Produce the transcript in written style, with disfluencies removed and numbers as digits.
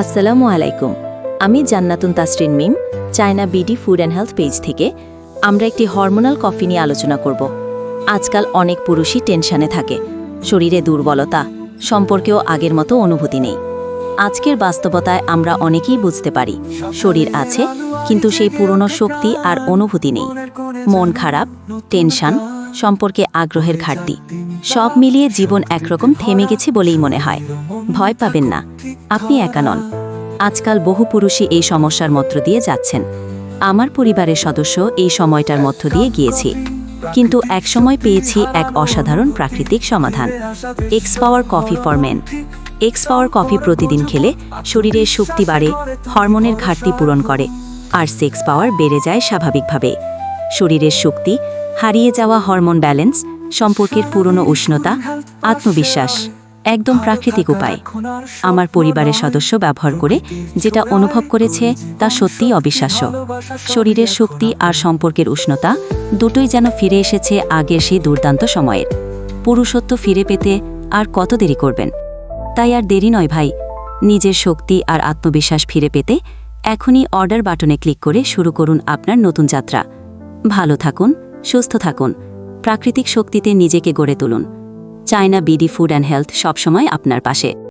আসসালামু আলাইকুম। আমি Jannatun Tasrin Mim, China BD food and health page থেকে। আমরা একটি হরমোনাল কফি নিয়ে আলোচনা করব। আজকাল অনেক পুরুষই টেনশনে থাকে, শরীরে দুর্বলতা, সম্পর্কেও আগের মতো অনুভূতি নেই। আজকের বাস্তবতায় আমরা অনেকেই বুঝতে পারি শরীর আছে, কিন্তু সেই পুরনো শক্তি আর অনুভূতি নেই। মন খারাপ, টেনশন, সম্পর্কে আগ্রহের ঘাটতি, সব মিলিয়ে জীবন একরকম থেমে গেছে বলেই মনে হয়। ভয় পাবেন না, আপনি একা নন। আজকাল বহু পুরুষই এই সমস্যার মধ্য দিয়ে যাচ্ছেন। আমার পরিবারের সদস্য এই সময়টার মধ্য দিয়ে গিয়েছি, কিন্তু একসময় পেয়েছি এক অসাধারণ প্রাকৃতিক সমাধান। X power coffee for men. X power coffee প্রতিদিন খেলে শরীরের শক্তি বাড়ে, হরমোনের ঘাটতি পূরণ করে, আর সেক্স পাওয়ার বেড়ে যায় স্বাভাবিকভাবে। শরীরের শক্তি, হারিয়ে যাওয়া হরমোন ব্যালেন্স, সম্পর্কের পুরনো উষ্ণতা, আত্মবিশ্বাস, একদম প্রাকৃতিক উপায়। আমার পরিবারের সদস্য ব্যবহার করে যেটা অনুভব করেছে তা সত্যিই অবিশ্বাস্য। শরীরের শক্তি আর সম্পর্কের উষ্ণতা দুটোই যেন ফিরে এসেছে আগের সেই দুর্দান্ত সময়ের। পুরুষত্ব ফিরে পেতে আর কত দেরি করবেন? তাই আর দেরি নয় ভাই, নিজের শক্তি আর আত্মবিশ্বাস ফিরে পেতে এখনই অর্ডার বাটনে ক্লিক করে শুরু করুন আপনার নতুন যাত্রা। ভালো থাকুন, সুস্থ থাকুন, প্রাকৃতিক শক্তিতে নিজেকে গড়ে তুলুন। China BD food and health সবসময় আপনার পাশে।